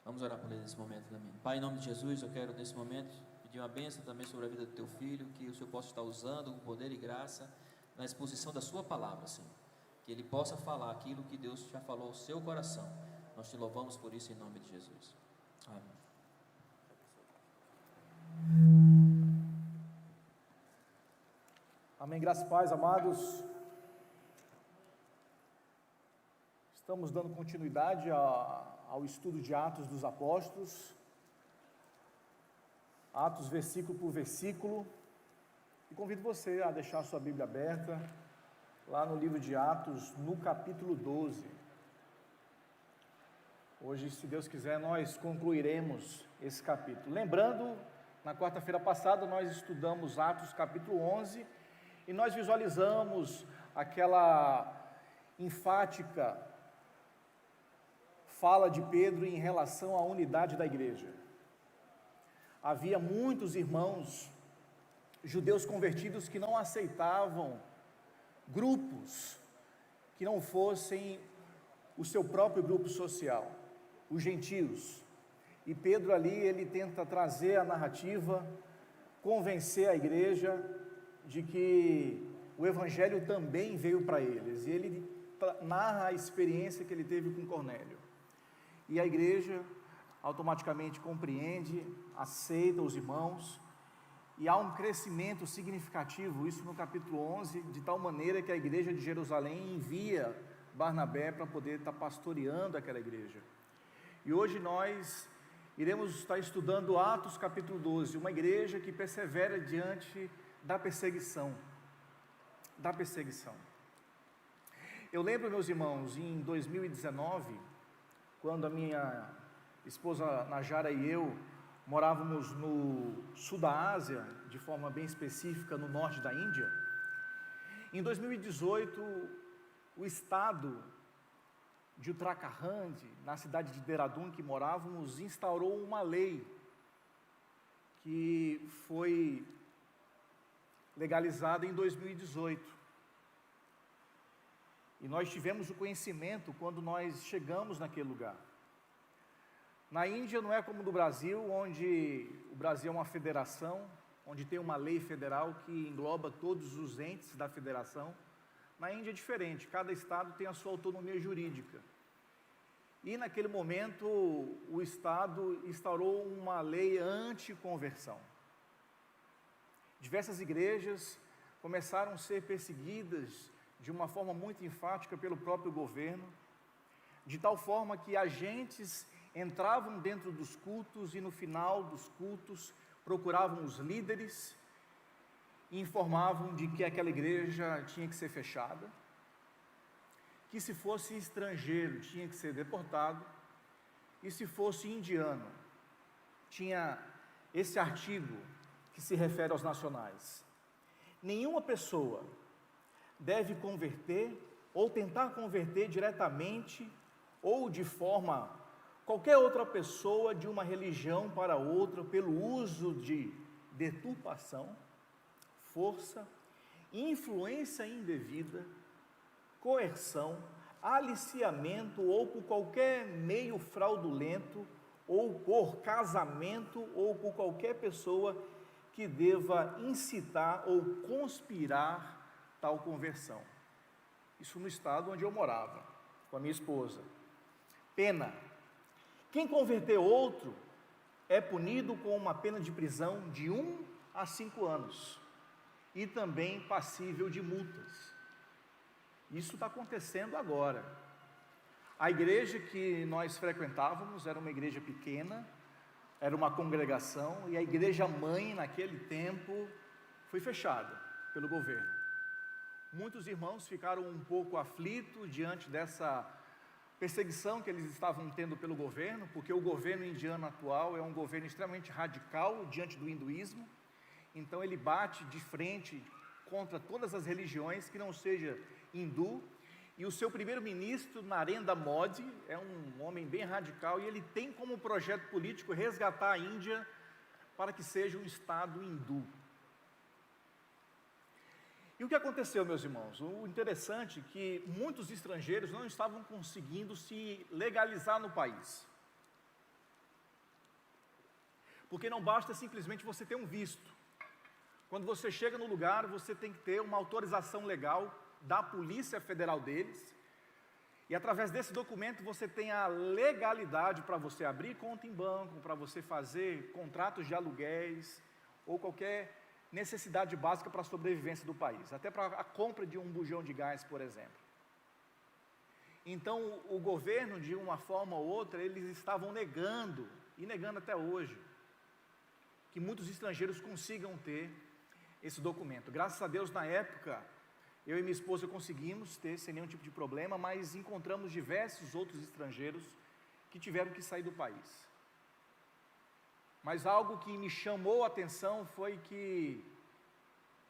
Vamos orar por ele nesse momento também. Pai, em nome de Jesus, eu quero nesse momento pedir uma bênção também sobre a vida do teu filho, que o Senhor possa estar usando com poder e graça na exposição da sua palavra, Senhor. Que ele possa falar aquilo que Deus já falou ao seu coração. Nós te louvamos por isso em nome de Jesus. Amém. Amém, graças e paz, amados. Estamos dando continuidade ao estudo de Atos dos Apóstolos, Atos versículo por versículo, e convido você a deixar a sua Bíblia aberta, lá no livro de Atos, no capítulo 12. Hoje, se Deus quiser, nós concluiremos esse capítulo. Lembrando, na quarta-feira passada, nós estudamos Atos capítulo 11, e nós visualizamos aquela enfática fala de Pedro em relação à unidade da igreja. Havia muitos irmãos judeus convertidos que não aceitavam grupos que não fossem o seu próprio grupo social, os gentios. E Pedro ali, ele tenta trazer a narrativa, convencer a igreja de que o evangelho também veio para eles. E ele narra a experiência que ele teve com Cornélio. E a igreja automaticamente compreende, aceita os irmãos, e há um crescimento significativo, isso no capítulo 11, de tal maneira que a igreja de Jerusalém envia Barnabé para poder estar pastoreando aquela igreja. E hoje nós iremos estar estudando Atos capítulo 12, uma igreja que persevera diante da perseguição. Eu lembro, meus irmãos, em 2019, quando a minha esposa Najara e eu morávamos no sul da Ásia, de forma bem específica no norte da Índia. Em 2018, o estado de Uttarakhand, na cidade de Dehradun que morávamos, instaurou uma lei que foi legalizada em 2018. E nós tivemos o conhecimento quando nós chegamos naquele lugar. Na Índia não é como no Brasil, onde o Brasil é uma federação, onde tem uma lei federal que engloba todos os entes da federação. Na Índia é diferente, cada estado tem a sua autonomia jurídica. E naquele momento o estado instaurou uma lei anti-conversão. Diversas igrejas começaram a ser perseguidas de uma forma muito enfática pelo próprio governo, de tal forma que agentes entravam dentro dos cultos e no final dos cultos procuravam os líderes e informavam de que aquela igreja tinha que ser fechada, que se fosse estrangeiro tinha que ser deportado, e se fosse indiano, tinha esse artigo que se refere aos nacionais. Nenhuma pessoa deve converter ou tentar converter diretamente ou de forma qualquer outra pessoa de uma religião para outra pelo uso de deturpação, força, influência indevida, coerção, aliciamento ou por qualquer meio fraudulento ou por casamento ou por qualquer pessoa que deva incitar ou conspirar tal conversão. Isso no estado onde eu morava, com a minha esposa. Pena: quem converter outro é punido com uma pena de prisão de 1 a 5 anos e também passível de multas. Isso está acontecendo agora. A igreja que nós frequentávamos era uma igreja pequena, era uma congregação, e a igreja mãe naquele tempo foi fechada pelo governo. Muitos irmãos ficaram um pouco aflitos diante dessa perseguição que eles estavam tendo pelo governo, porque o governo indiano atual é um governo extremamente radical diante do hinduísmo, então ele bate de frente contra todas as religiões que não seja hindu, e o seu primeiro-ministro, Narendra Modi, é um homem bem radical, e ele tem como projeto político resgatar a Índia para que seja um estado hindu. E o que aconteceu, meus irmãos? O interessante é que muitos estrangeiros não estavam conseguindo se legalizar no país. Porque não basta simplesmente você ter um visto. Quando você chega no lugar, você tem que ter uma autorização legal da Polícia Federal deles, e através desse documento você tem a legalidade para você abrir conta em banco, para você fazer contratos de aluguéis, ou qualquer necessidade básica para a sobrevivência do país, até para a compra de um bujão de gás, por exemplo. Então, o governo, de uma forma ou outra, eles estavam negando, e negando até hoje, que muitos estrangeiros consigam ter esse documento. Graças a Deus, na época, eu e minha esposa conseguimos ter sem nenhum tipo de problema, mas encontramos diversos outros estrangeiros que tiveram que sair do país. Mas algo que me chamou a atenção foi que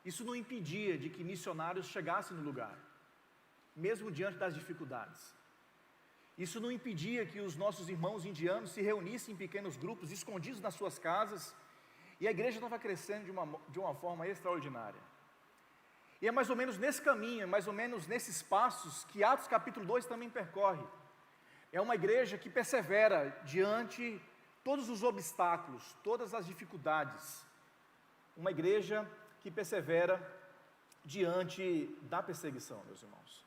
isso não impedia de que missionários chegassem no lugar, mesmo diante das dificuldades. Isso não impedia que os nossos irmãos indianos se reunissem em pequenos grupos, escondidos nas suas casas, e a igreja estava crescendo de uma forma extraordinária. E é mais ou menos nesse caminho, é mais ou menos nesses passos que Atos capítulo 2 também percorre. É uma igreja que persevera diante todos os obstáculos, todas as dificuldades. Uma igreja que persevera diante da perseguição, meus irmãos.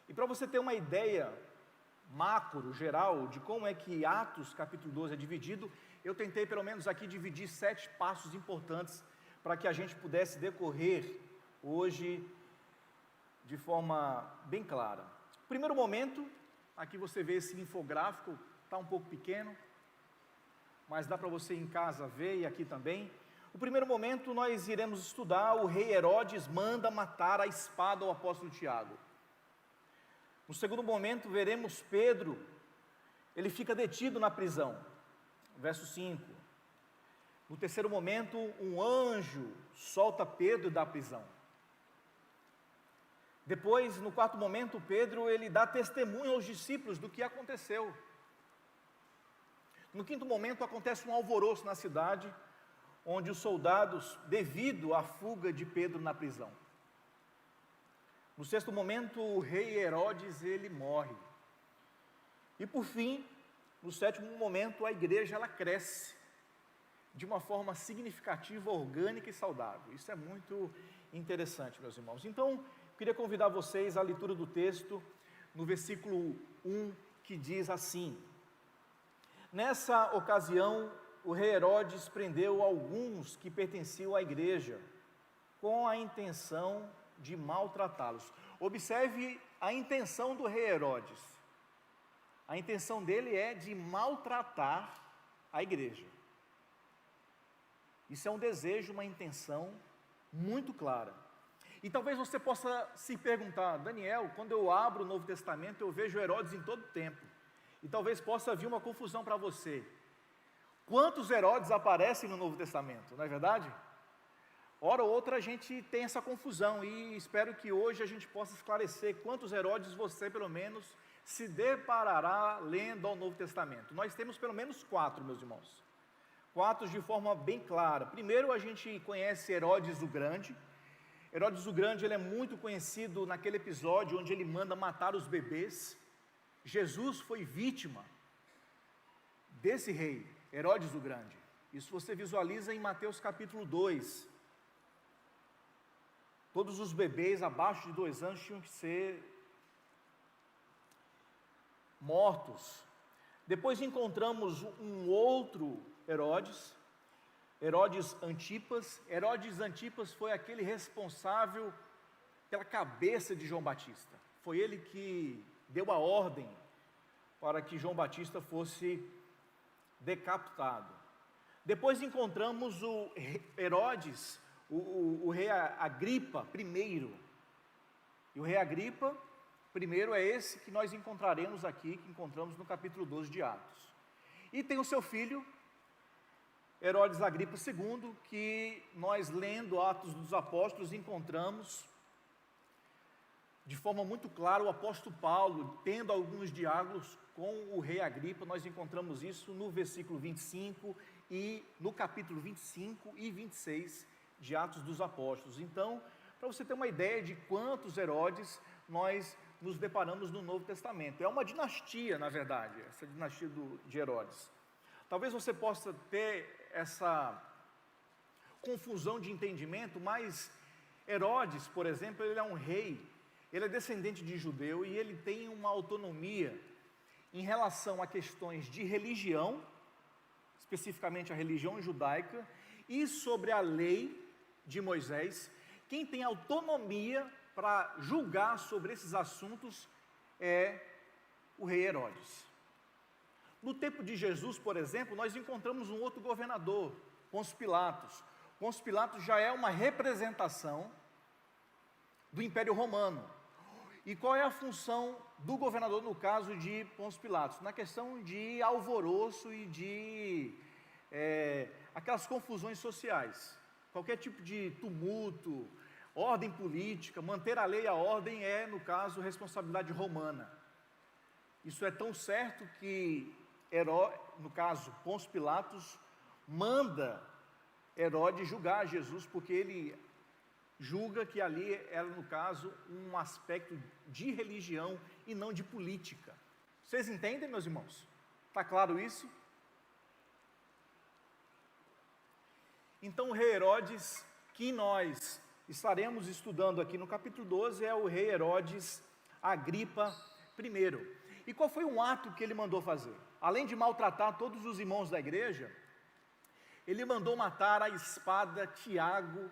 E para você ter uma ideia macro, geral, de como é que Atos capítulo 12 é dividido, eu tentei pelo menos aqui dividir 7 passos importantes para que a gente pudesse decorrer hoje de forma bem clara. Primeiro momento, aqui você vê esse infográfico, está um pouco pequeno, mas dá para você em casa ver, e aqui também. O primeiro momento nós iremos estudar: o rei Herodes manda matar a espada o apóstolo Tiago. No segundo momento veremos Pedro, ele fica detido na prisão, verso 5. No terceiro momento, um anjo solta Pedro da prisão. Depois, no quarto momento, Pedro, ele dá testemunho aos discípulos do que aconteceu. No quinto momento, acontece um alvoroço na cidade, onde os soldados, devido à fuga de Pedro na prisão. No sexto momento, o rei Herodes, ele morre. E por fim, no sétimo momento, a igreja, ela cresce de uma forma significativa, orgânica e saudável. Isso é muito interessante, meus irmãos. Então, queria convidar vocês à leitura do texto, no versículo 1, que diz assim: nessa ocasião, o rei Herodes prendeu alguns que pertenciam à igreja, com a intenção de maltratá-los. Observe a intenção do rei Herodes. A intenção dele é de maltratar a igreja. Isso é um desejo, uma intenção muito clara. E talvez você possa se perguntar: Daniel, quando eu abro o Novo Testamento, eu vejo Herodes em todo tempo. E talvez possa vir uma confusão para você. Quantos Herodes aparecem no Novo Testamento, não é verdade? Hora ou outra a gente tem essa confusão, e espero que hoje a gente possa esclarecer quantos Herodes você, pelo menos, se deparará lendo ao Novo Testamento. Nós temos pelo menos 4, meus irmãos. 4 de forma bem clara. Primeiro, a gente conhece Herodes o Grande. Herodes o Grande, ele é muito conhecido naquele episódio onde ele manda matar os bebês. Jesus foi vítima desse rei, Herodes o Grande. Isso você visualiza em Mateus capítulo 2. Todos os bebês abaixo de 2 anos tinham que ser mortos. Depois encontramos um outro Herodes, Herodes Antipas. Herodes Antipas foi aquele responsável pela cabeça de João Batista. Foi ele que deu a ordem para que João Batista fosse decapitado. Depois encontramos o Herodes, o rei Agripa I. E o rei Agripa I é esse que nós encontraremos aqui, que encontramos no capítulo 12 de Atos. E tem o seu filho, Herodes Agripa II, que nós, lendo Atos dos Apóstolos, encontramos de forma muito clara o apóstolo Paulo tendo alguns diálogos com o rei Agripa. Nós encontramos isso no versículo 25 e no capítulo 25 e 26 de Atos dos Apóstolos. Então, para você ter uma ideia de quantos Herodes nós nos deparamos no Novo Testamento. É uma dinastia, na verdade, essa dinastia de Herodes. Talvez você possa ter essa confusão de entendimento, mas Herodes, por exemplo, ele é um rei, ele é descendente de judeu e ele tem uma autonomia em relação a questões de religião, especificamente a religião judaica, e sobre a lei de Moisés. Quem tem autonomia para julgar sobre esses assuntos é o rei Herodes. No tempo de Jesus, por exemplo, nós encontramos um outro governador, Pôncio Pilatos. Pôncio Pilatos já é uma representação do Império Romano. E qual é a função do governador no caso de Pôncio Pilatos? Na questão de alvoroço e de aquelas confusões sociais. Qualquer tipo de tumulto, ordem política, manter a lei e a ordem é, no caso, responsabilidade romana. Isso é tão certo que, no caso, Pôncio Pilatos manda Herodes julgar Jesus, porque ele julga que ali era, no caso, um aspecto de religião e não de política. Vocês entendem, meus irmãos? Está claro isso? Então, o rei Herodes, que nós estaremos estudando aqui no capítulo 12, é o rei Herodes Agripa I. E qual foi um ato que ele mandou fazer? Além de maltratar todos os irmãos da igreja, ele mandou matar à espada Tiago,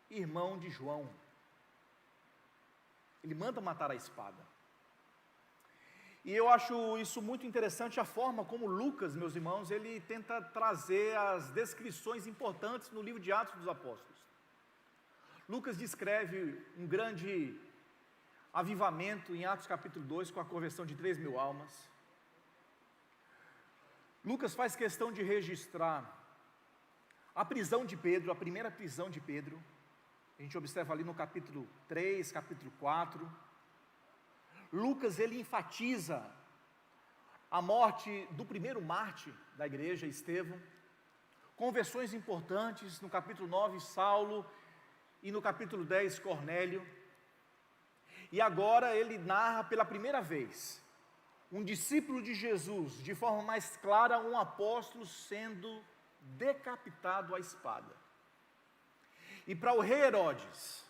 irmão de João. Ele manda matar à espada. E eu acho isso muito interessante, a forma como Lucas, meus irmãos, ele tenta trazer as descrições importantes no livro de Atos dos Apóstolos. Lucas descreve um grande avivamento em Atos capítulo 2, com a conversão de 3.000 almas. Lucas faz questão de registrar a prisão de Pedro, a primeira prisão de Pedro. A gente observa ali no capítulo 3, capítulo 4. Lucas, ele enfatiza a morte do primeiro mártir da igreja, Estevão. Conversões importantes, no capítulo 9, Saulo, e no capítulo 10, Cornélio. E agora ele narra pela primeira vez um discípulo de Jesus, de forma mais clara, um apóstolo sendo decapitado à espada. E para o rei Herodes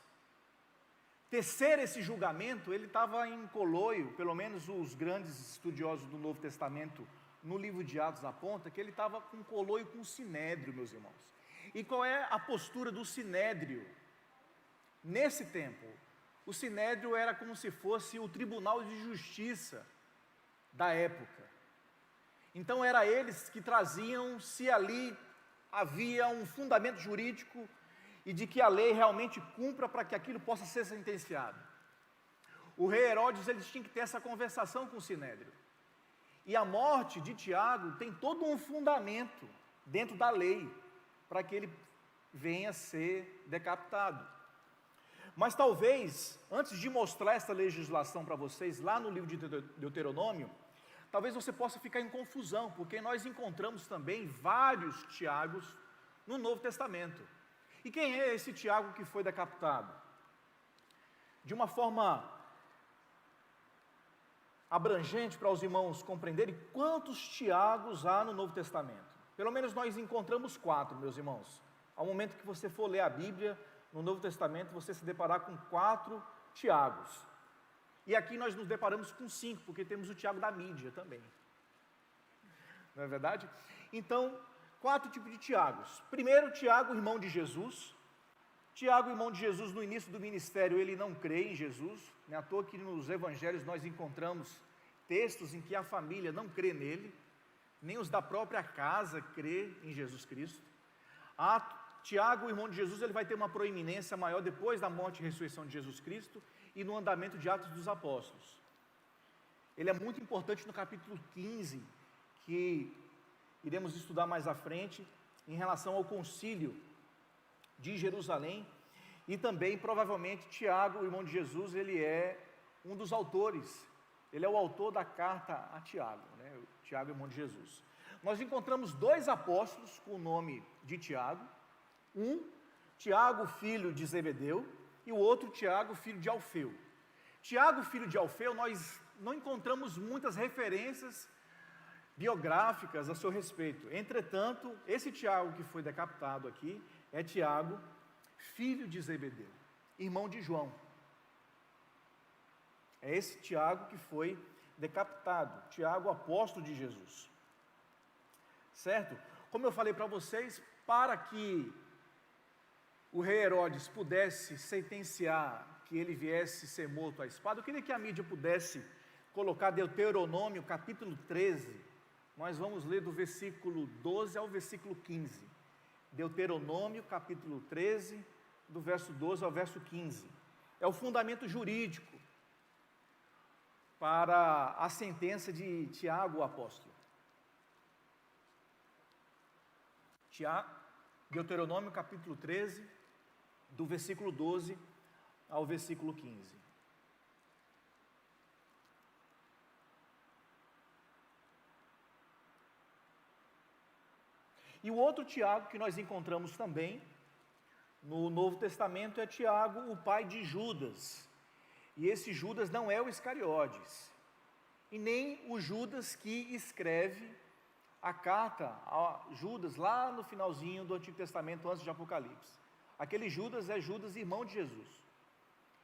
tecer esse julgamento, ele estava em coloio, pelo menos os grandes estudiosos do Novo Testamento, no livro de Atos aponta, que ele estava com coloio com o Sinédrio, meus irmãos. E qual é a postura do Sinédrio? Nesse tempo, o Sinédrio era como se fosse o tribunal de justiça da época. Então, era eles que traziam se ali havia um fundamento jurídico e de que a lei realmente cumpra para que aquilo possa ser sentenciado. O rei Herodes, ele tinha que ter essa conversação com o Sinédrio. E a morte de Tiago tem todo um fundamento dentro da lei para que ele venha a ser decapitado. Mas talvez, antes de mostrar essa legislação para vocês, lá no livro de Deuteronômio, talvez você possa ficar em confusão, porque nós encontramos também vários Tiagos no Novo Testamento. E quem é esse Tiago que foi decapitado? De uma forma abrangente para os irmãos compreenderem, quantos Tiagos há no Novo Testamento? Pelo menos nós encontramos 4, meus irmãos. Ao momento que você for ler a Bíblia, no Novo Testamento, você se deparar com 4 Tiagos. E aqui nós nos deparamos com 5, porque temos o Tiago da mídia também. Não é verdade? Então, 4 tipos de Tiagos. Primeiro, Tiago, irmão de Jesus. Tiago, irmão de Jesus, no início do ministério, ele não crê em Jesus. Não é à toa que nos evangelhos nós encontramos textos em que a família não crê nele, nem os da própria casa crê em Jesus Cristo. Tiago, irmão de Jesus, ele vai ter uma proeminência maior depois da morte e ressurreição de Jesus Cristo e no andamento de Atos dos Apóstolos. Ele é muito importante no capítulo 15, que iremos estudar mais à frente, em relação ao concílio de Jerusalém, e também, provavelmente, Tiago, irmão de Jesus, ele é um dos autores, ele é o autor da carta a Tiago, né? Tiago, irmão de Jesus. Nós encontramos 2 apóstolos com o nome de Tiago, um, Tiago, filho de Zebedeu, e o outro, Tiago, filho de Alfeu. Tiago, filho de Alfeu, nós não encontramos muitas referências biográficas a seu respeito. Entretanto, esse Tiago que foi decapitado aqui é Tiago, filho de Zebedeu, irmão de João. É esse Tiago que foi decapitado, Tiago, apóstolo de Jesus. Certo? Como eu falei para vocês, para que o rei Herodes pudesse sentenciar que ele viesse ser morto à espada, eu queria que a mídia pudesse colocar Deuteronômio capítulo 13, nós vamos ler do versículo 12 ao versículo 15. Deuteronômio capítulo 13, do verso 12 ao verso 15. É o fundamento jurídico para a sentença de Tiago, o apóstolo. Deuteronômio capítulo 13, do versículo 12 ao versículo 15. E o outro Tiago que nós encontramos também no Novo Testamento é Tiago, o pai de Judas. E esse Judas não é o Iscariotes, e nem o Judas que escreve a carta a Judas lá no finalzinho do Antigo Testamento, antes de Apocalipse. Aquele Judas é Judas, irmão de Jesus,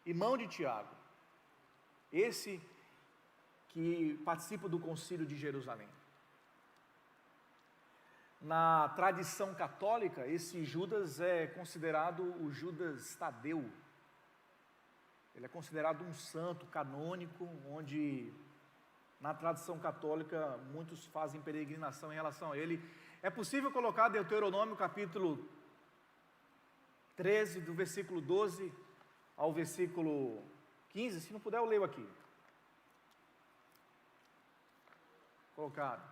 irmão de Tiago, esse que participa do concílio de Jerusalém. Na tradição católica, esse Judas é considerado o Judas Tadeu. Ele é considerado um santo canônico, onde na tradição católica muitos fazem peregrinação em relação a ele. É possível colocar Deuteronômio capítulo 13, do versículo 12 ao versículo 15, se não puder eu leio aqui. Colocaram.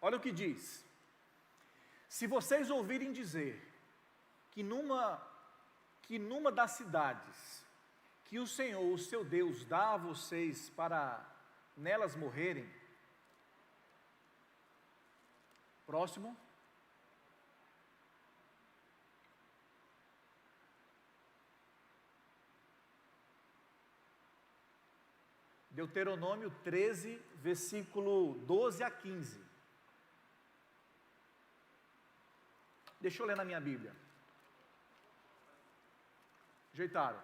Olha o que diz: se vocês ouvirem dizer que numa das cidades que o Senhor, o seu Deus, dá a vocês para nelas morrerem. Próximo. Deuteronômio 13, versículo 12 a 15. Deixa eu ler na minha Bíblia. Ajeitaram.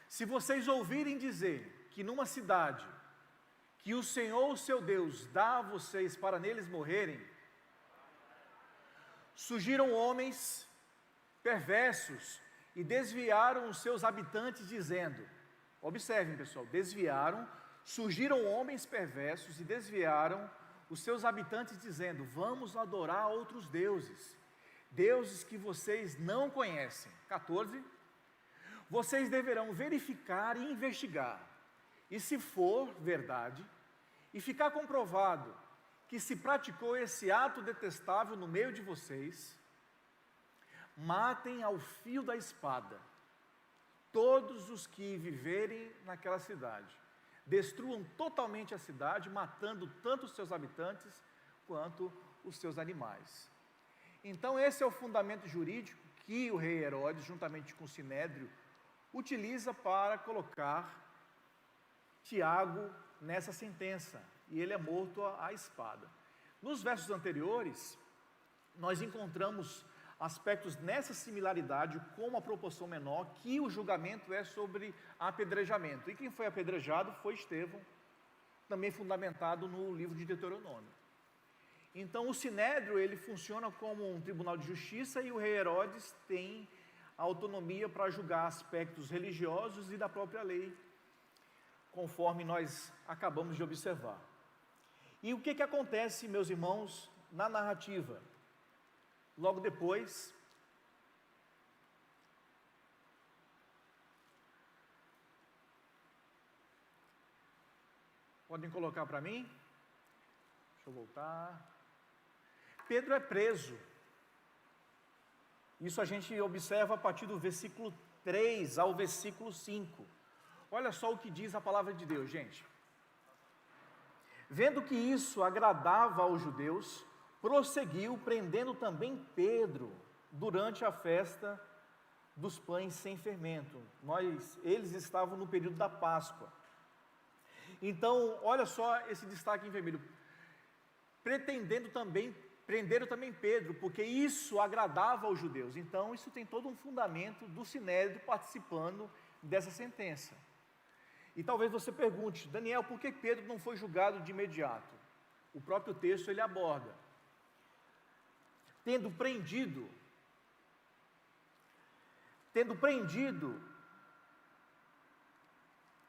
Se vocês ouvirem dizer que numa cidade que o Senhor, o seu Deus, dá a vocês para neles morrerem, surgiram homens perversos e desviaram os seus habitantes, dizendo, observem pessoal, surgiram homens perversos e desviaram os seus habitantes, dizendo, vamos adorar outros deuses, deuses que vocês não conhecem. 14. Vocês deverão verificar e investigar, e se for verdade, e ficar comprovado que se praticou esse ato detestável no meio de vocês, matem ao fio da espada todos os que viverem naquela cidade, destruam totalmente a cidade, matando tanto os seus habitantes quanto os seus animais. Então esse é o fundamento jurídico que o rei Herodes, juntamente com o Sinédrio, utiliza para colocar Tiago nessa sentença, e ele é morto à espada. Nos versos anteriores, nós encontramos aspectos nessa similaridade, com uma proporção menor, que o julgamento é sobre apedrejamento, e quem foi apedrejado foi Estevão, também fundamentado no livro de Deuteronômio. Então o Sinédrio, ele funciona como um tribunal de justiça, e o rei Herodes tem a autonomia para julgar aspectos religiosos e da própria lei, conforme nós acabamos de observar. E o que acontece, meus irmãos, na narrativa? Logo depois, podem colocar para mim? Deixa eu voltar. Pedro é preso. Isso a gente observa a partir do versículo 3 ao versículo 5. Olha só o que diz a palavra de Deus, gente. Vendo que isso agradava aos judeus, prosseguiu prendendo também Pedro durante a festa dos pães sem fermento. Eles estavam no período da Páscoa. Então, olha só esse destaque em vermelho. prenderam também Pedro, porque isso agradava aos judeus. Então, isso tem todo um fundamento do Sinédrio participando dessa sentença. E talvez você pergunte, Daniel, por que Pedro não foi julgado de imediato? O próprio texto ele aborda. Tendo prendido,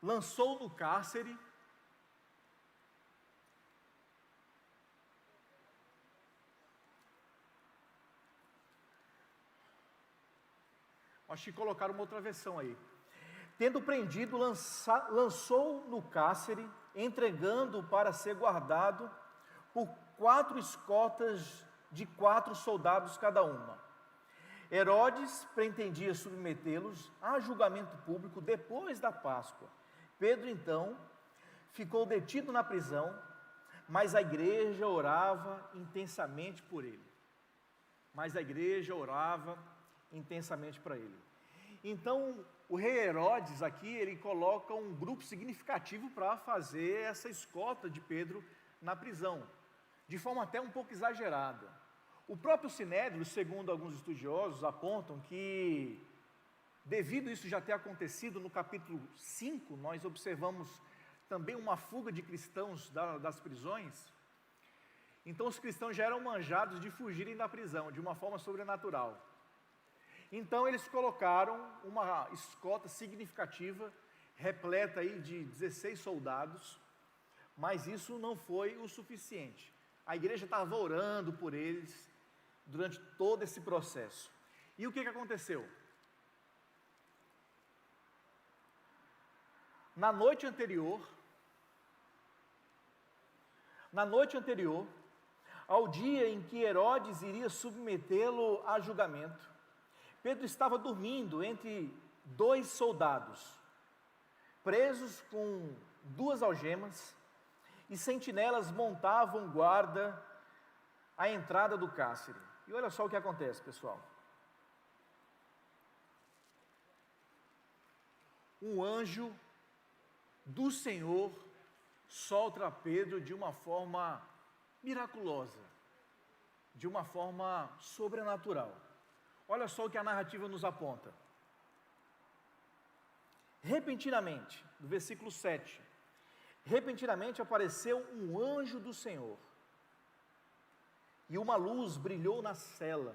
lançou no cárcere, acho que colocaram uma outra versão aí. Tendo prendido, lançou no cárcere, entregando para ser guardado por 4 escoltas de 4 soldados cada uma. Herodes pretendia submetê-los a julgamento público depois da Páscoa. Pedro, então, ficou detido na prisão, mas a igreja orava intensamente por ele. Para ele. Então, o rei Herodes aqui, ele coloca um grupo significativo para fazer essa escolta de Pedro na prisão, de forma até um pouco exagerada. O próprio Sinédrio, segundo alguns estudiosos, apontam que, devido a isso já ter acontecido no capítulo 5, nós observamos também uma fuga de cristãos das prisões. Então, os cristãos já eram manjados de fugirem da prisão, de uma forma sobrenatural. Então, eles colocaram uma escolta significativa, repleta aí de 16 soldados, mas isso não foi o suficiente. A igreja estava orando por eles durante todo esse processo. E o que aconteceu? Na noite anterior, ao dia em que Herodes iria submetê-lo a julgamento, Pedro estava dormindo entre 2 soldados, presos com 2 algemas, e sentinelas montavam guarda à entrada do cárcere. E olha só o que acontece, pessoal. Um anjo do Senhor solta Pedro de uma forma miraculosa, de uma forma sobrenatural. Olha só o que a narrativa nos aponta. Repentinamente, no versículo 7, repentinamente apareceu um anjo do Senhor, e uma luz brilhou na cela.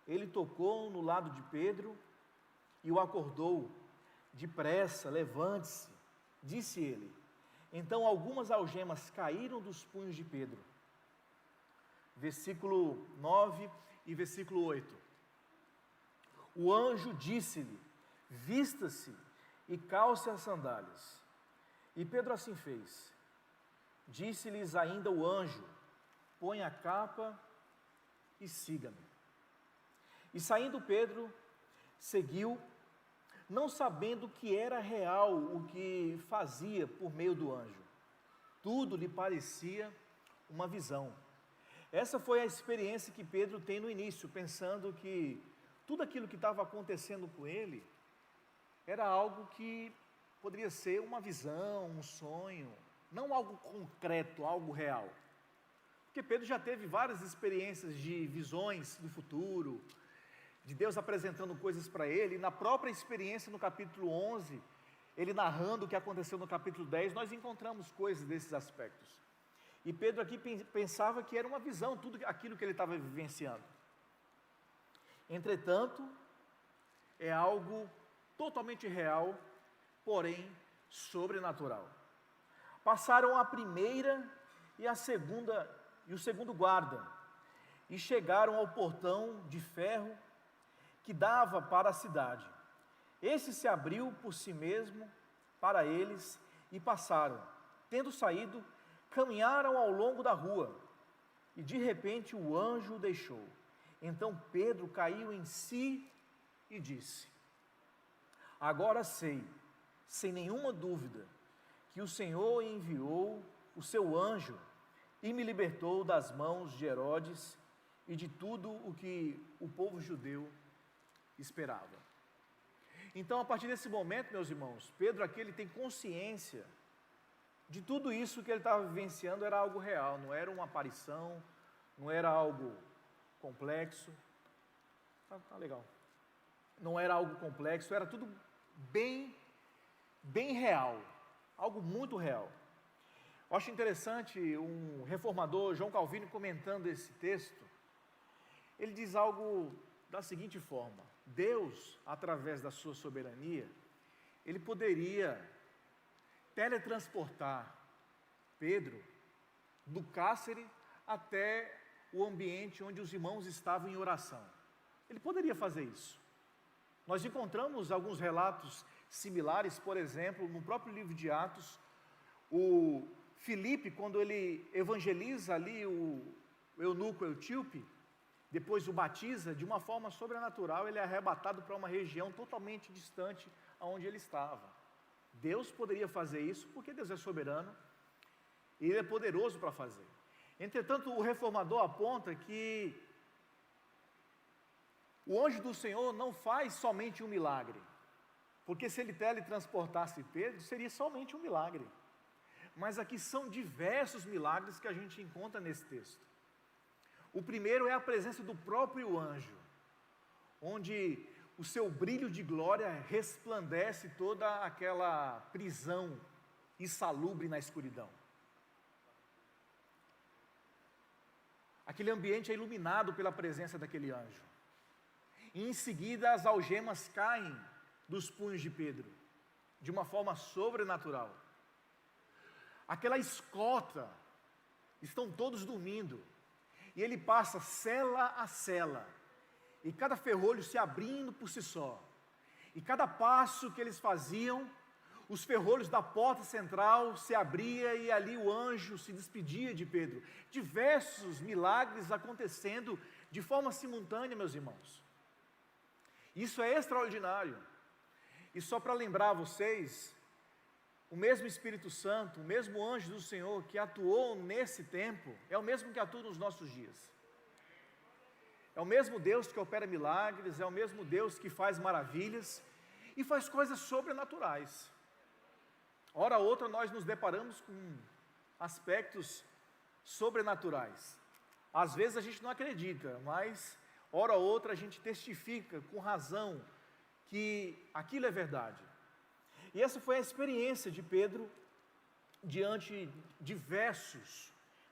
Ele tocou no lado de Pedro e o acordou. Depressa, levante-se, disse ele. Então algumas algemas caíram dos punhos de Pedro. Versículo 9 e versículo 8. O anjo disse-lhe, vista-se e calce as sandálias. E Pedro assim fez. Disse-lhes ainda o anjo, põe a capa e siga-me. E saindo Pedro, seguiu, não sabendo que era real o que fazia por meio do anjo. Tudo lhe parecia uma visão. Essa foi a experiência que Pedro tem no início, pensando que tudo aquilo que estava acontecendo com ele era algo que poderia ser uma visão, um sonho, não algo concreto, algo real. Porque Pedro já teve várias experiências de visões do futuro, de Deus apresentando coisas para ele, e na própria experiência no capítulo 11, ele narrando o que aconteceu no capítulo 10, nós encontramos coisas desses aspectos. E Pedro aqui pensava que era uma visão, tudo aquilo que ele estava vivenciando. Entretanto, é algo totalmente real, porém sobrenatural. Passaram a primeira e a segunda e o segundo guarda, e chegaram ao portão de ferro que dava para a cidade. Esse se abriu por si mesmo para eles e passaram. Tendo saído, caminharam ao longo da rua, e de repente o anjo o deixou. Então Pedro caiu em si e disse: agora sei, sem nenhuma dúvida, que o Senhor enviou o seu anjo e me libertou das mãos de Herodes e de tudo o que o povo judeu esperava. Então, a partir desse momento, meus irmãos, Pedro aqui ele tem consciência de tudo isso que ele estava vivenciando era algo real, não era uma aparição, não era algo complexo. Tá legal. Não era algo complexo, era tudo bem real, algo muito real. Eu acho interessante um reformador, João Calvino, comentando esse texto, ele diz algo da seguinte forma: Deus, através da sua soberania, ele poderia teletransportar Pedro do cárcere até o ambiente onde os irmãos estavam em oração. Ele poderia fazer isso. Nós encontramos alguns relatos similares, por exemplo, no próprio livro de Atos, o Filipe, quando ele evangeliza ali o eunuco etíope, depois o batiza, de uma forma sobrenatural, ele é arrebatado para uma região totalmente distante aonde ele estava. Deus poderia fazer isso, porque Deus é soberano, e Ele é poderoso para fazer. Entretanto, o reformador aponta que o anjo do Senhor não faz somente um milagre, porque se ele teletransportasse Pedro, seria somente um milagre. Mas aqui são diversos milagres que a gente encontra nesse texto. O primeiro é a presença do próprio anjo, onde o seu brilho de glória resplandece toda aquela prisão insalubre na escuridão. Aquele ambiente é iluminado pela presença daquele anjo. E em seguida as algemas caem dos punhos de Pedro, de uma forma sobrenatural. Aquela escota, estão todos dormindo, e ele passa cela a cela, e cada ferrolho se abrindo por si só, e cada passo que eles faziam, os ferrolhos da porta central se abria e ali o anjo se despedia de Pedro. Diversos milagres acontecendo de forma simultânea, meus irmãos. Isso é extraordinário. E só para lembrar vocês, o mesmo Espírito Santo, o mesmo anjo do Senhor que atuou nesse tempo, é o mesmo que atua nos nossos dias. É o mesmo Deus que opera milagres, é o mesmo Deus que faz maravilhas e faz coisas sobrenaturais. Hora ou outra nós nos deparamos com aspectos sobrenaturais. Às vezes a gente não acredita, mas hora ou outra a gente testifica com razão que aquilo é verdade. E essa foi a experiência de Pedro diante de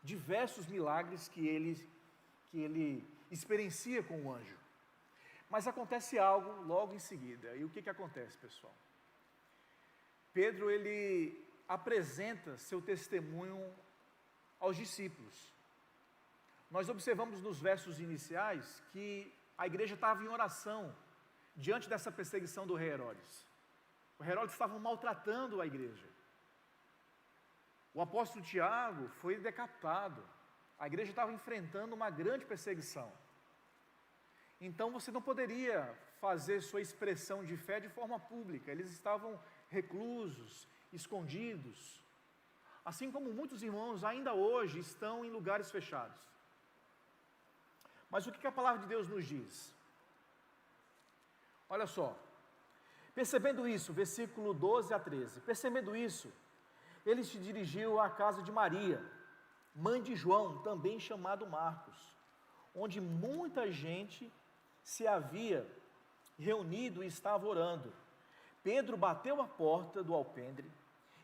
diversos milagres que ele experiencia com o anjo. Mas acontece algo logo em seguida. E o que acontece, pessoal? Pedro, ele apresenta seu testemunho aos discípulos. Nós observamos nos versos iniciais que a igreja estava em oração diante dessa perseguição do rei Herodes. O rei Herodes estava maltratando a igreja. O apóstolo Tiago foi decapitado. A igreja estava enfrentando uma grande perseguição. Então você não poderia fazer sua expressão de fé de forma pública. Eles estavam reclusos, escondidos, assim como muitos irmãos ainda hoje estão em lugares fechados. Mas o que a palavra de Deus nos diz? Olha só, percebendo isso, versículo 12 a 13, percebendo isso, ele se dirigiu à casa de Maria, mãe de João, também chamado Marcos, onde muita gente se havia reunido e estava orando. Pedro bateu a porta do alpendre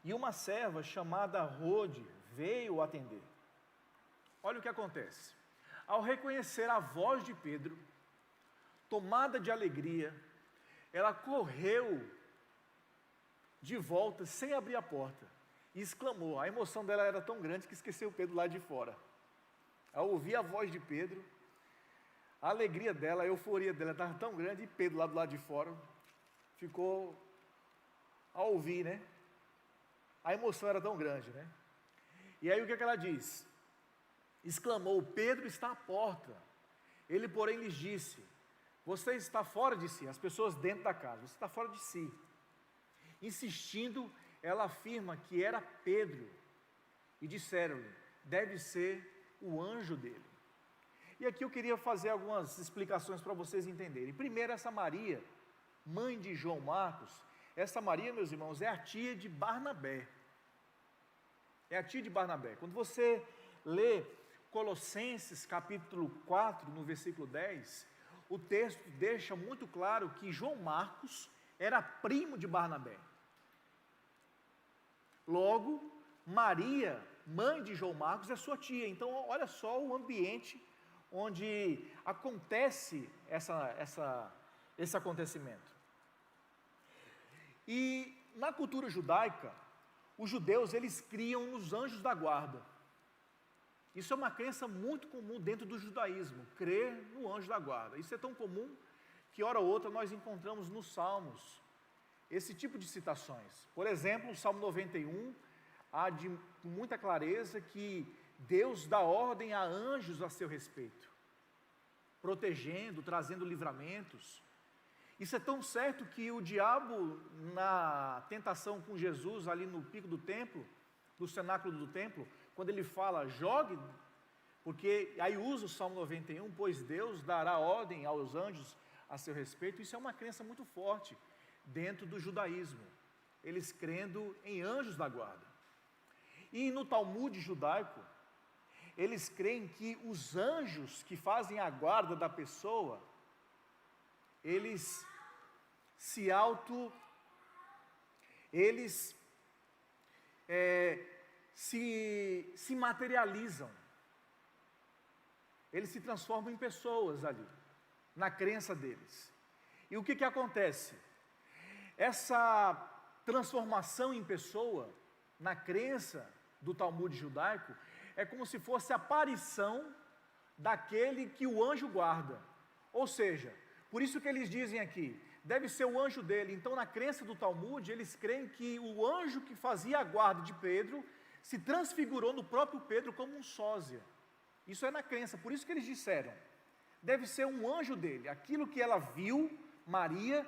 e uma serva chamada Rode veio atender. Olha o que acontece. Ao reconhecer a voz de Pedro, tomada de alegria, ela correu de volta sem abrir a porta e exclamou. A emoção dela era tão grande que esqueceu Pedro lá de fora. Ao ouvir a voz de Pedro, a alegria dela, a euforia dela estava tão grande e Pedro lá do lado de fora ficou a ouvir, né? A emoção era tão grande, né? E aí o que ela diz? Exclamou: Pedro está à porta. Ele, porém, lhes disse: você está fora de si, as pessoas dentro da casa, você está fora de si. Insistindo, ela afirma que era Pedro, e disseram-lhe: deve ser o anjo dele. E aqui eu queria fazer algumas explicações para vocês entenderem. Primeiro, essa Maria, mãe de João Marcos, essa Maria, meus irmãos, é a tia de Barnabé. É a tia de Barnabé. Quando você lê Colossenses capítulo 4, no versículo 10, o texto deixa muito claro que João Marcos era primo de Barnabé. Logo, Maria, mãe de João Marcos, é sua tia. Então, olha só o ambiente onde acontece esse acontecimento. E na cultura judaica, os judeus, eles criam nos anjos da guarda. Isso é uma crença muito comum dentro do judaísmo, crer no anjo da guarda. Isso é tão comum que, hora ou outra, nós encontramos nos Salmos esse tipo de citações. Por exemplo, o Salmo 91, há com muita clareza que Deus dá ordem a anjos a seu respeito, protegendo, trazendo livramentos. Isso é tão certo que o diabo, na tentação com Jesus, ali no pico do templo, do cenáculo do templo, quando ele fala, jogue, porque aí usa o Salmo 91, pois Deus dará ordem aos anjos a seu respeito. Isso é uma crença muito forte dentro do judaísmo, eles crendo em anjos da guarda. E no Talmud judaico, eles creem que os anjos que fazem a guarda da pessoa, eles se materializam, eles se transformam em pessoas ali, na crença deles. E o que acontece? Essa transformação em pessoa, na crença do Talmud judaico, é como se fosse a aparição daquele que o anjo guarda. Ou seja, por isso que eles dizem aqui, deve ser o anjo dele. Então, na crença do Talmud, eles creem que o anjo que fazia a guarda de Pedro se transfigurou no próprio Pedro como um sósia. Isso é na crença, por isso que eles disseram, deve ser um anjo dele. Aquilo que ela viu, Maria,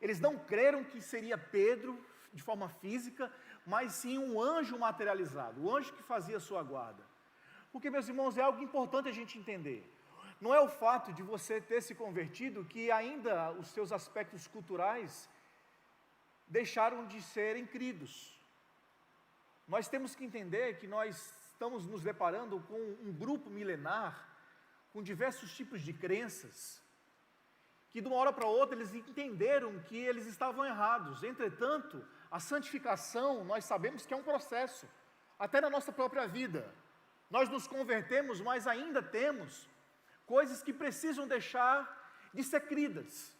eles não creram que seria Pedro de forma física, mas sim um anjo materializado, o anjo que fazia a sua guarda. Porque, meus irmãos, é algo importante a gente entender. Não é o fato de você ter se convertido que ainda os seus aspectos culturais deixaram de serem cridos. Nós temos que entender que nós estamos nos deparando com um grupo milenar, com diversos tipos de crenças, que de uma hora para outra eles entenderam que eles estavam errados. Entretanto, a santificação, nós sabemos que é um processo, até na nossa própria vida. Nós nos convertemos, mas ainda temos coisas que precisam deixar de ser cridas.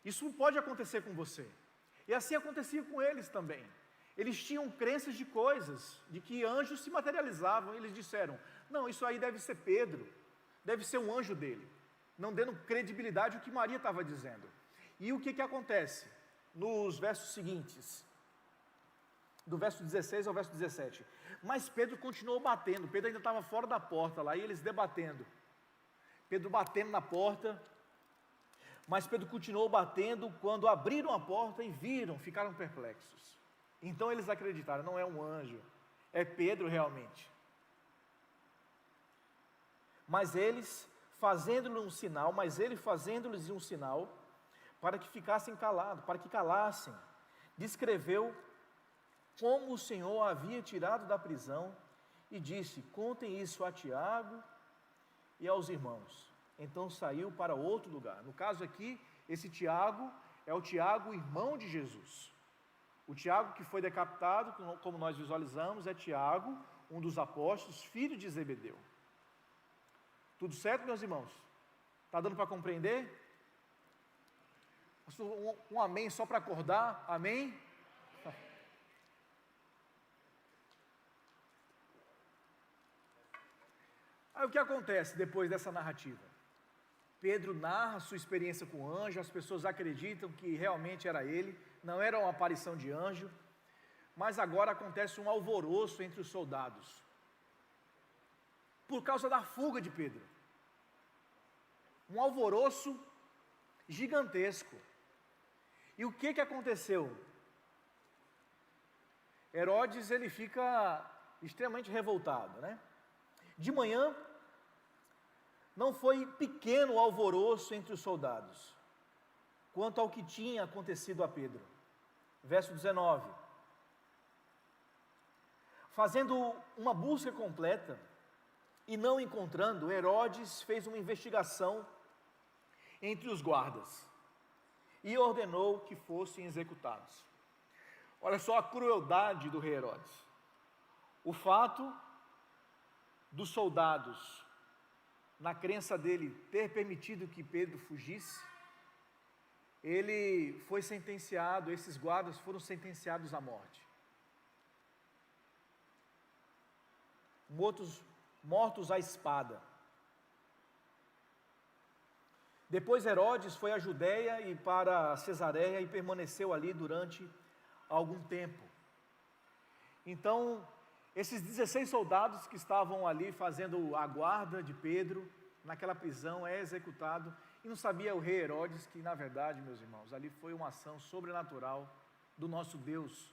Isso pode acontecer com você. E assim acontecia com eles também. Eles tinham crenças de coisas, de que anjos se materializavam. Eles disseram, não, isso aí deve ser Pedro, deve ser um anjo dele. Não dando credibilidade ao que Maria estava dizendo. E o que acontece? Nos versos seguintes, do verso 16 ao verso 17. Mas Pedro continuou batendo, Pedro ainda estava fora da porta lá, e eles debatendo. Pedro batendo na porta, mas Pedro continuou batendo. Quando abriram a porta e viram, ficaram perplexos. Então eles acreditaram, não é um anjo, é Pedro realmente. Mas ele fazendo-lhes um sinal, para que ficassem calados, para que calassem, descreveu como o Senhor havia tirado da prisão, e disse, contem isso a Tiago e aos irmãos. Então saiu para outro lugar. No caso aqui, esse Tiago é o Tiago, irmão de Jesus. O Tiago que foi decapitado, como nós visualizamos, é Tiago, um dos apóstolos, filho de Zebedeu. Tudo certo, meus irmãos? Está dando para compreender? Um amém só para acordar, amém? Aí o que acontece depois dessa narrativa? Pedro narra sua experiência com o anjo, as pessoas acreditam que realmente era ele, não era uma aparição de anjo, mas agora acontece um alvoroço entre os soldados, por causa da fuga de Pedro. Um alvoroço gigantesco. E o que aconteceu? Herodes, ele fica extremamente revoltado, né? De manhã, não foi pequeno o alvoroço entre os soldados, quanto ao que tinha acontecido a Pedro. Verso 19. Fazendo uma busca completa e não encontrando, Herodes fez uma investigação entre os guardas e ordenou que fossem executados. Olha só a crueldade do rei Herodes. O fato dos soldados, na crença dele, ter permitido que Pedro fugisse, ele foi sentenciado, esses guardas foram sentenciados à morte. Mortos à espada. Depois Herodes foi à Judeia e para Cesareia e permaneceu ali durante algum tempo. Então, esses 16 soldados que estavam ali fazendo a guarda de Pedro, naquela prisão, é executado, e não sabia o rei Herodes que, na verdade, meus irmãos, ali foi uma ação sobrenatural do nosso Deus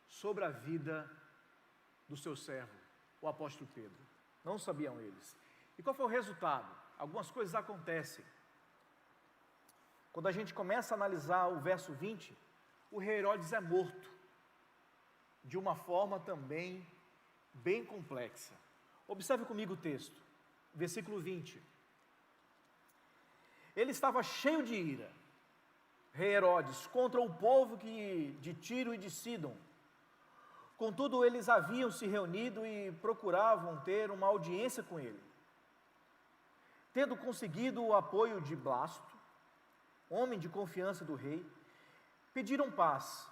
sobre a vida do seu servo, o apóstolo Pedro. Não sabiam eles. E qual foi o resultado? Algumas coisas acontecem. Quando a gente começa a analisar o verso 20, o rei Herodes é morto, de uma forma também bem complexa. Observe comigo o texto, versículo 20. Ele estava cheio de ira, rei Herodes, contra o povo de Tiro e de Sidom. Contudo, eles haviam se reunido e procuravam ter uma audiência com ele. Tendo conseguido o apoio de Blasto, homem de confiança do rei, pediram paz,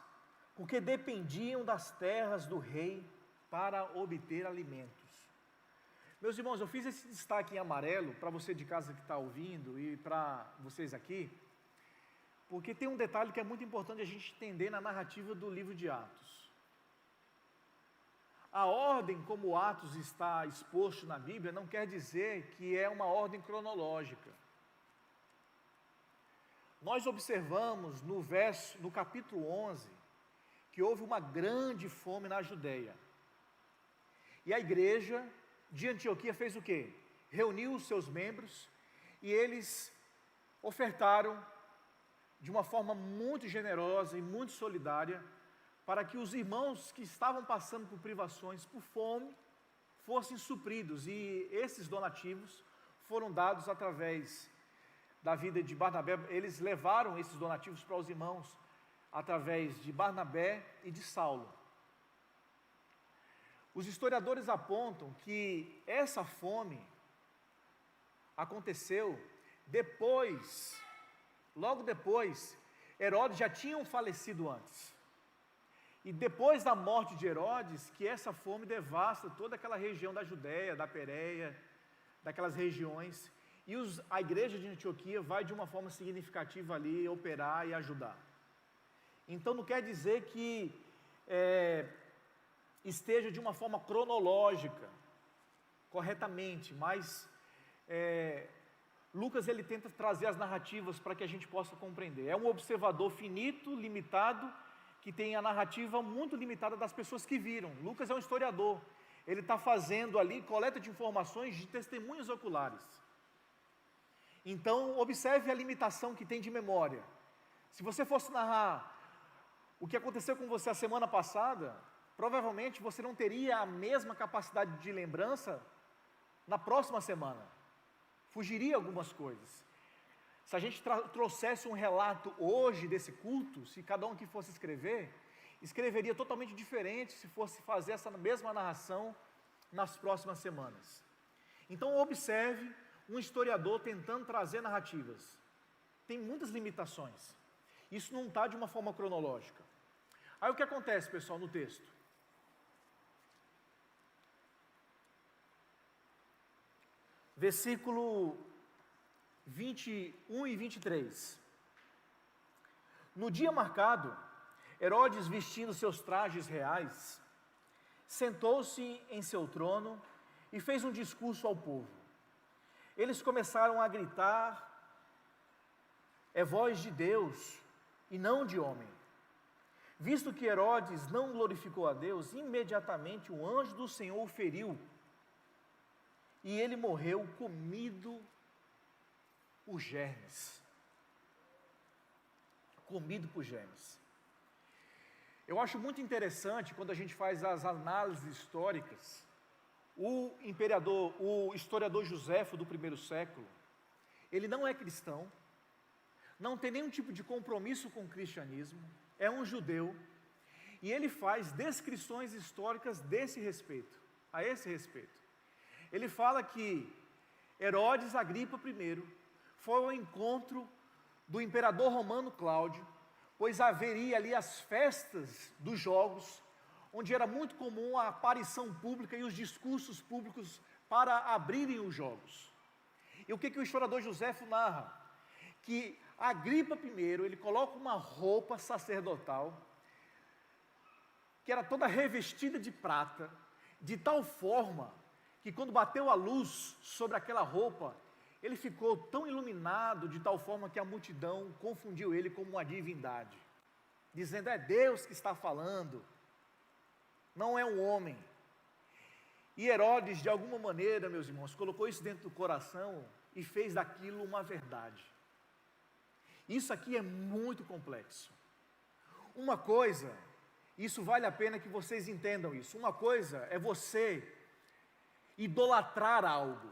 porque dependiam das terras do rei para obter alimentos. Meus irmãos, eu fiz esse destaque em amarelo para você de casa que está ouvindo e para vocês aqui, porque tem um detalhe que é muito importante a gente entender na narrativa do livro de Atos. A ordem como Atos está exposto na Bíblia não quer dizer que é uma ordem cronológica. Nós observamos no capítulo 11, que houve uma grande fome na Judeia. E a igreja de Antioquia fez o quê? Reuniu os seus membros e eles ofertaram de uma forma muito generosa e muito solidária para que os irmãos que estavam passando por privações, por fome, fossem supridos. E esses donativos foram dados através da vida de Barnabé. Eles levaram esses donativos para os irmãos através de Barnabé e de Saulo. Os historiadores apontam que essa fome aconteceu logo depois, Herodes já tinha falecido antes. E depois da morte de Herodes, que essa fome devasta toda aquela região da Judéia, da Pérea, daquelas regiões, e a igreja de Antioquia vai de uma forma significativa ali operar e ajudar. Então não quer dizer que esteja de uma forma cronológica, corretamente, mas Lucas ele tenta trazer as narrativas para que a gente possa compreender. É um observador finito, limitado, que tem a narrativa muito limitada das pessoas que viram. Lucas é um historiador, ele está fazendo ali coleta de informações de testemunhos oculares. Então, observe a limitação que tem de memória. Se você fosse narrar o que aconteceu com você a semana passada, provavelmente você não teria a mesma capacidade de lembrança na próxima semana. Fugiria algumas coisas. Se a gente trouxesse um relato hoje desse culto, se cada um que fosse escrever, escreveria totalmente diferente se fosse fazer essa mesma narração nas próximas semanas. Então observe um historiador tentando trazer narrativas. Tem muitas limitações. Isso não está de uma forma cronológica. Aí o que acontece, pessoal, no texto? Versículo 21 e 23. No dia marcado, Herodes, vestindo seus trajes reais, sentou-se em seu trono e fez um discurso ao povo. Eles começaram a gritar: é voz de Deus e não de homem. Visto que Herodes não glorificou a Deus, imediatamente o anjo do Senhor o feriu, e ele morreu comido por germes. Comido por germes. Eu acho muito interessante quando a gente faz as análises históricas, o historiador Joséfo do primeiro século, ele não é cristão, não tem nenhum tipo de compromisso com o cristianismo, é um judeu, e ele faz descrições históricas a esse respeito. Ele fala que Herodes Agripa I foi ao encontro do imperador romano Cláudio, pois haveria ali as festas dos jogos, onde era muito comum a aparição pública e os discursos públicos para abrirem os jogos. E o que o historiador Joséfo narra? Que Agripa I, ele coloca uma roupa sacerdotal, que era toda revestida de prata, de tal forma que quando bateu a luz sobre aquela roupa, ele ficou tão iluminado, de tal forma que a multidão confundiu ele como uma divindade, dizendo: é Deus que está falando, não é um homem. E Herodes, de alguma maneira, meus irmãos, colocou isso dentro do coração e fez daquilo uma verdade. Isso aqui é muito complexo. Uma coisa, isso vale a pena que vocês entendam isso, uma coisa é você idolatrar algo,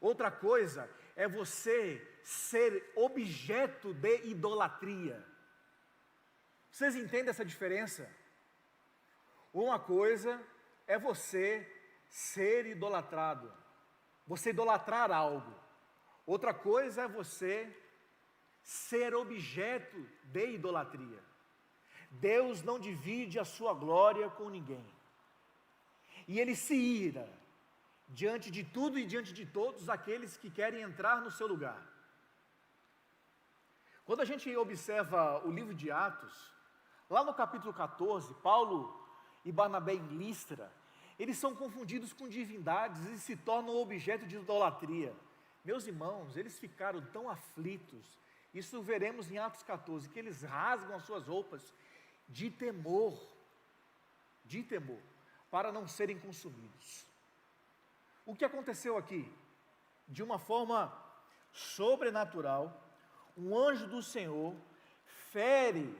outra coisa é você ser objeto de idolatria. Vocês entendem essa diferença? Uma coisa é você ser idolatrado, você idolatrar algo. Outra coisa é você ser objeto de idolatria. Deus não divide a sua glória com ninguém. E Ele se ira diante de tudo e diante de todos aqueles que querem entrar no seu lugar. Quando a gente observa o livro de Atos, lá no capítulo 14, Paulo e Barnabé em Listra, eles são confundidos com divindades e se tornam objeto de idolatria. Meus irmãos, eles ficaram tão aflitos, isso veremos em Atos 14, que eles rasgam as suas roupas de temor, para não serem consumidos. O que aconteceu aqui? De uma forma sobrenatural, um anjo do Senhor fere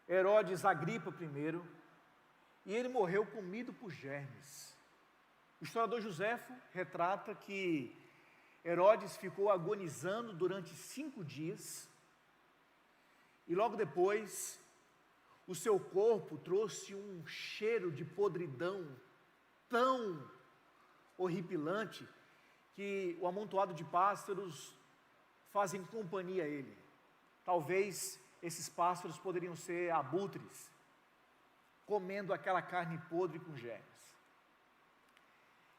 Herodes Agripa I, e ele morreu comido por germes. O historiador Joséfo retrata que Herodes ficou agonizando durante 5 dias, e logo depois, o seu corpo trouxe um cheiro de podridão tão horripilante, que o amontoado de pássaros fazem companhia a ele. Talvez esses pássaros poderiam ser abutres, comendo aquela carne podre com germes.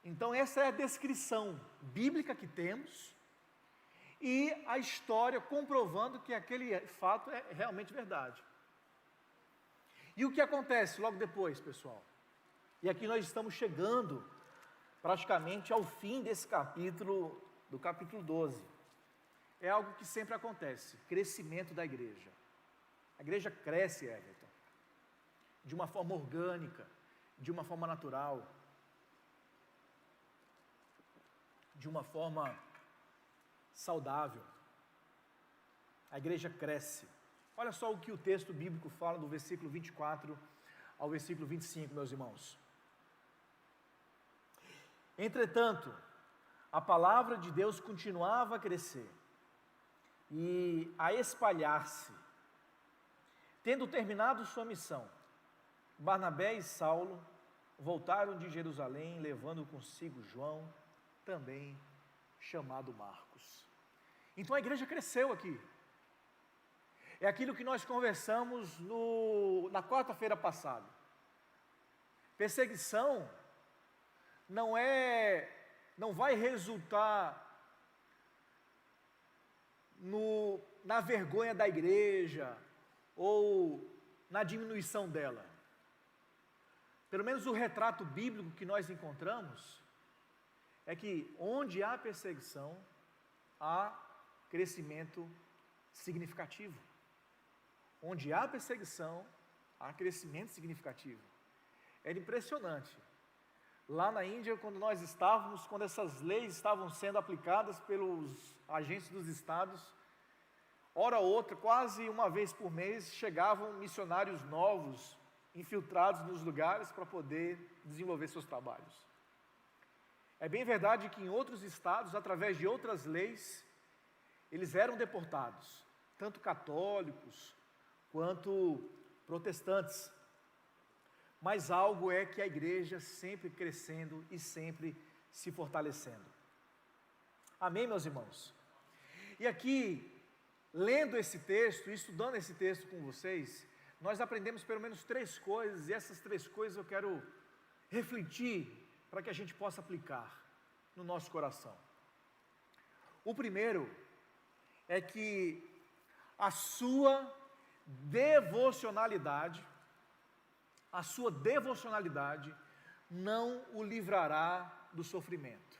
Então essa é a descrição bíblica que temos, e a história comprovando que aquele fato é realmente verdade. E o que acontece logo depois, pessoal? E aqui nós estamos chegando praticamente ao fim desse capítulo, do capítulo 12. É algo que sempre acontece, crescimento da igreja. A igreja cresce, Everton, de uma forma orgânica, de uma forma natural, de uma forma saudável. A igreja cresce. Olha só o que o texto bíblico fala do versículo 24 ao versículo 25, meus irmãos. Entretanto, a palavra de Deus continuava a crescer e a espalhar-se. Tendo terminado sua missão, Barnabé e Saulo voltaram de Jerusalém, levando consigo João, também chamado Marcos. Então a igreja cresceu aqui. É aquilo que nós conversamos na quarta-feira passada. Perseguição não vai resultar na vergonha da igreja ou na diminuição dela. Pelo menos o retrato bíblico que nós encontramos é que onde há perseguição, há crescimento significativo. Onde há perseguição, há crescimento significativo. Era impressionante. Lá na Índia, quando essas leis estavam sendo aplicadas pelos agentes dos estados, hora ou outra, quase uma vez por mês, chegavam missionários novos, infiltrados nos lugares para poder desenvolver seus trabalhos. É bem verdade que em outros estados, através de outras leis, eles eram deportados, tanto católicos quanto protestantes. Mas algo é que a igreja sempre crescendo e sempre se fortalecendo. Amém, meus irmãos? E aqui, lendo esse texto, estudando esse texto com vocês, nós aprendemos pelo menos 3 coisas, e essas 3 coisas eu quero refletir para que a gente possa aplicar no nosso coração. O primeiro é que a sua devocionalidade não o livrará do sofrimento.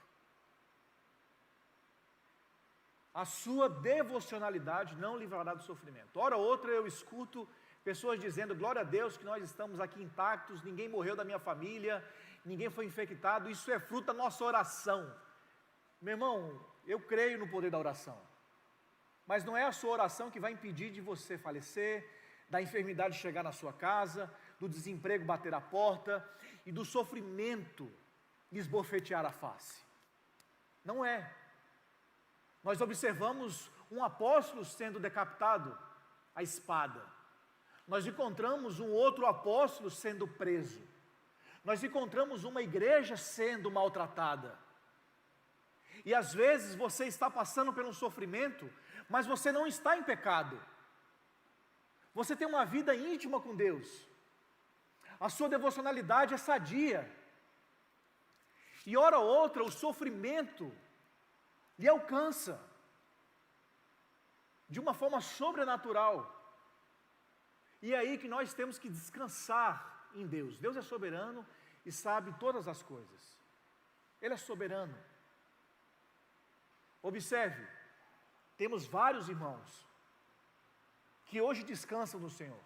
A sua devocionalidade não o livrará do sofrimento. Hora ou outra eu escuto pessoas dizendo, glória a Deus que nós estamos aqui intactos, ninguém morreu da minha família, ninguém foi infectado, isso é fruto da nossa oração. Meu irmão, eu creio no poder da oração, mas não é a sua oração que vai impedir de você falecer, da enfermidade chegar na sua casa, do desemprego bater a porta e do sofrimento lhe esbofetear a face. Não é. Nós observamos um apóstolo sendo decapitado à espada. Nós encontramos um outro apóstolo sendo preso. Nós encontramos uma igreja sendo maltratada. E às vezes você está passando por um sofrimento, mas você não está em pecado. Você tem uma vida íntima com Deus. A sua devocionalidade é sadia. E hora ou outra o sofrimento lhe alcança de uma forma sobrenatural. E é aí que nós temos que descansar em Deus. Deus é soberano e sabe todas as coisas. Ele é soberano. Observe, temos vários irmãos que hoje descansam no Senhor.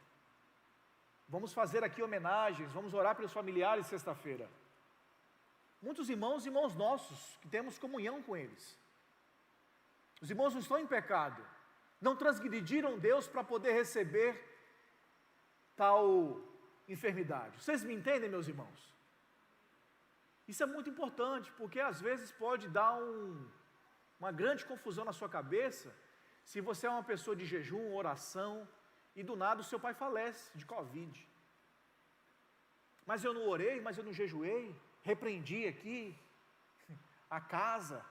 Vamos fazer aqui homenagens, vamos orar pelos familiares sexta-feira. Muitos irmãos nossos, que temos comunhão com eles. Os irmãos não estão em pecado, não transgrediram Deus para poder receber tal enfermidade. Vocês me entendem, meus irmãos? Isso é muito importante, porque às vezes pode dar uma grande confusão na sua cabeça, se você é uma pessoa de jejum, oração, e do nada o seu pai falece de Covid. Mas eu não orei, mas eu não jejuei, repreendi aqui a casa,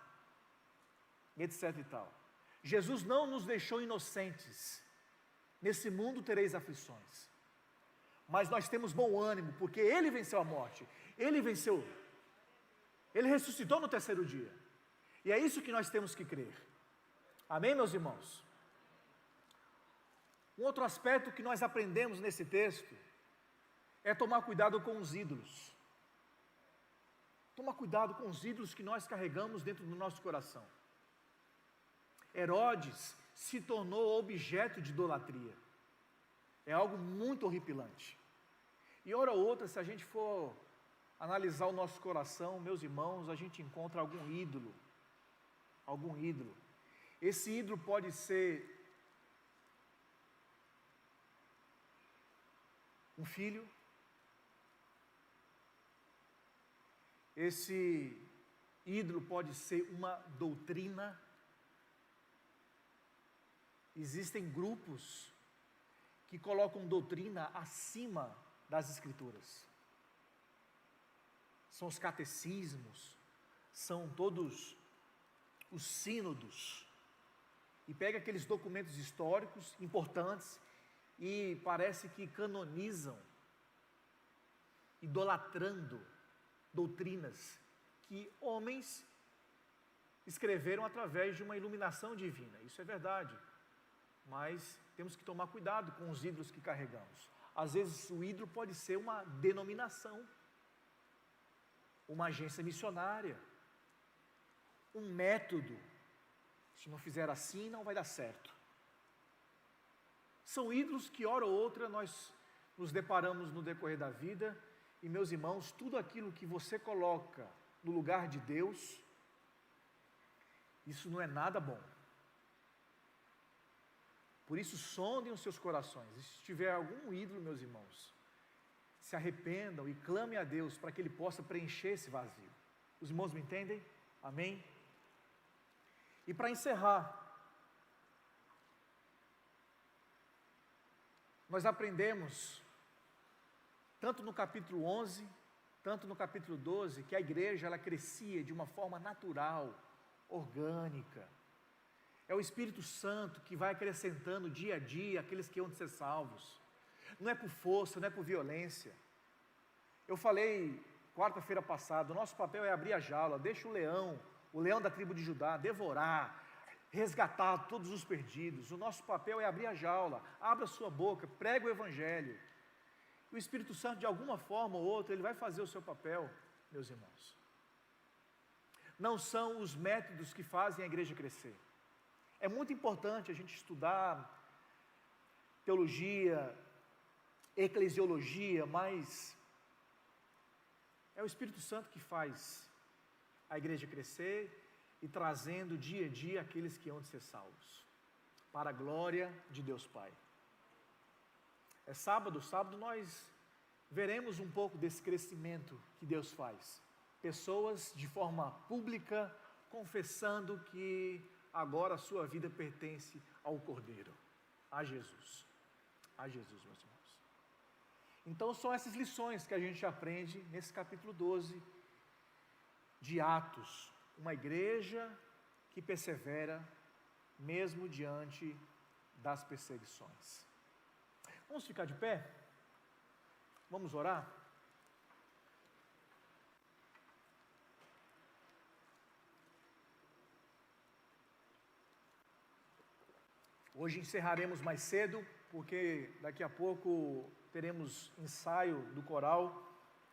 etc e tal. Jesus não nos deixou inocentes. Nesse mundo tereis aflições, mas nós temos bom ânimo, porque Ele venceu a morte, Ele venceu, Ele ressuscitou no 3º dia, e é isso que nós temos que crer. Amém, meus irmãos? Um outro aspecto que nós aprendemos nesse texto é tomar cuidado com os ídolos. Tomar cuidado com os ídolos que nós carregamos dentro do nosso coração. Herodes se tornou objeto de idolatria. É algo muito horripilante. E hora ou outra, se a gente for analisar o nosso coração, meus irmãos, a gente encontra algum ídolo. Algum ídolo. Esse ídolo pode ser um filho. Esse ídolo pode ser uma doutrina. Existem grupos que colocam doutrina acima das escrituras. São os catecismos, são todos os sínodos. E pega aqueles documentos históricos importantes e parece que canonizam, idolatrando doutrinas que homens escreveram através de uma iluminação divina. Isso é verdade, mas temos que tomar cuidado com os ídolos que carregamos. Às vezes o ídolo pode ser uma denominação, uma agência missionária, um método. Se não fizer assim, não vai dar certo. São ídolos que hora ou outra nós nos deparamos no decorrer da vida. E meus irmãos, tudo aquilo que você coloca no lugar de Deus, isso não é nada bom. Por isso, sondem os seus corações. E se tiver algum ídolo, meus irmãos, se arrependam e clamem a Deus para que Ele possa preencher esse vazio. Os irmãos me entendem? Amém? E para encerrar, nós aprendemos, tanto no capítulo 11, tanto no capítulo 12, que a igreja ela crescia de uma forma natural, orgânica. É o Espírito Santo que vai acrescentando dia a dia aqueles que hão de ser salvos. Não é por força, não é por violência. Eu falei quarta-feira passada, o nosso papel é abrir a jaula, deixa o leão da tribo de Judá, devorar, resgatar todos os perdidos. O nosso papel é abrir a jaula, abra sua boca, prega o Evangelho. E o Espírito Santo, de alguma forma ou outra, ele vai fazer o seu papel, meus irmãos. Não são os métodos que fazem a igreja crescer. É muito importante a gente estudar teologia, eclesiologia, mas é o Espírito Santo que faz a igreja crescer e trazendo dia a dia aqueles que hão de ser salvos, para a glória de Deus Pai. É sábado nós veremos um pouco desse crescimento que Deus faz. Pessoas de forma pública confessando que agora a sua vida pertence ao Cordeiro, a Jesus. A Jesus, meus irmãos. Então são essas lições que a gente aprende nesse capítulo 12 de Atos. Uma igreja que persevera mesmo diante das perseguições. Vamos ficar de pé? Vamos orar? Hoje encerraremos mais cedo, porque daqui a pouco teremos ensaio do coral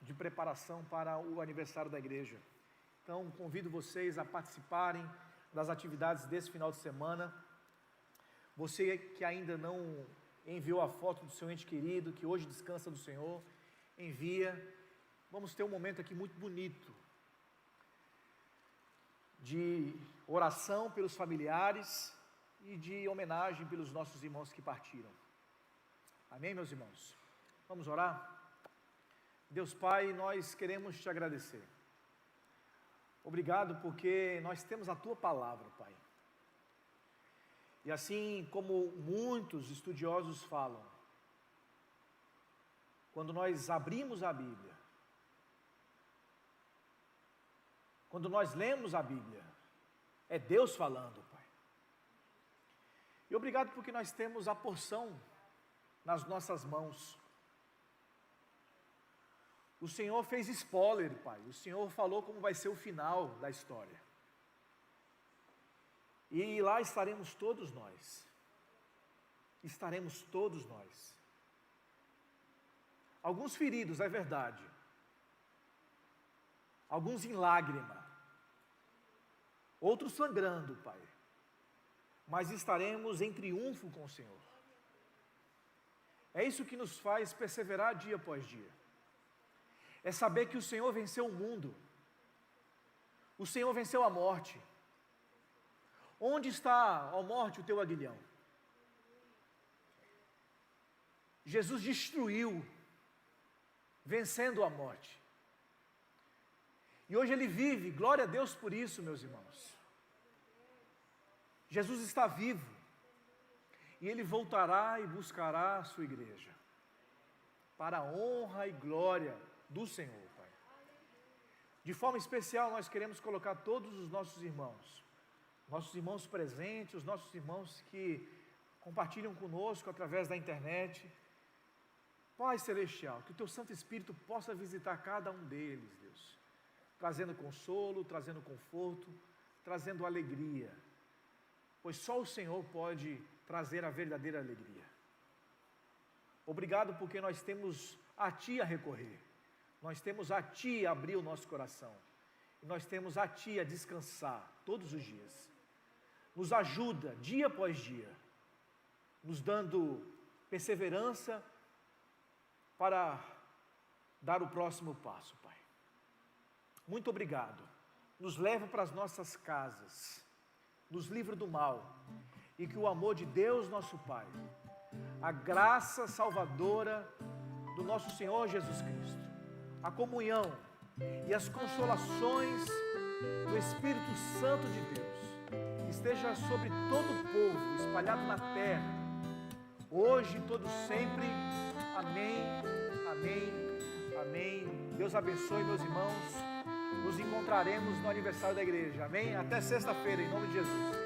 de preparação para o aniversário da igreja. Então, convido vocês a participarem das atividades desse final de semana. Você que ainda não enviou a foto do seu ente querido, que hoje descansa do Senhor, envia. Vamos ter um momento aqui muito bonito de oração pelos familiares e de homenagem pelos nossos irmãos que partiram. Amém, meus irmãos? Vamos orar? Deus Pai, nós queremos te agradecer. Obrigado porque nós temos a Tua Palavra, Pai. E assim como muitos estudiosos falam, quando nós abrimos a Bíblia, quando nós lemos a Bíblia, é Deus falando, Pai. E obrigado porque nós temos a porção nas nossas mãos. O Senhor fez spoiler, Pai. O Senhor falou como vai ser o final da história. E lá estaremos todos nós. Estaremos todos nós. Alguns feridos, é verdade. Alguns em lágrima. Outros sangrando, Pai. Mas estaremos em triunfo com o Senhor. É isso que nos faz perseverar dia após dia. É saber que o Senhor venceu o mundo. O Senhor venceu a morte. Onde está, ó morte, o teu aguilhão? Jesus destruiu, vencendo a morte. E hoje Ele vive, glória a Deus por isso, meus irmãos. Jesus está vivo. E Ele voltará e buscará a sua igreja. Para a honra e glória do Senhor, Pai. De forma especial, nós queremos colocar todos os nossos irmãos presentes, os nossos irmãos que compartilham conosco através da internet. Pai Celestial, que o Teu Santo Espírito possa visitar cada um deles, Deus, trazendo consolo, trazendo conforto, trazendo alegria, pois só o Senhor pode trazer a verdadeira alegria. Obrigado porque nós temos a Ti a recorrer, nós temos a Ti a abrir o nosso coração, e nós temos a Ti a descansar todos os dias. Nos ajuda dia após dia, nos dando perseverança para dar o próximo passo, Pai. Muito obrigado. Nos leva para as nossas casas, nos livra do mal e que o amor de Deus, nosso Pai, a graça salvadora do nosso Senhor Jesus Cristo, a comunhão e as consolações do Espírito Santo de Deus esteja sobre todo o povo espalhado na terra, hoje e todo sempre. Amém, amém, amém. Deus abençoe, meus irmãos. Nos encontraremos no aniversário da igreja. Amém? Até sexta-feira, em nome de Jesus.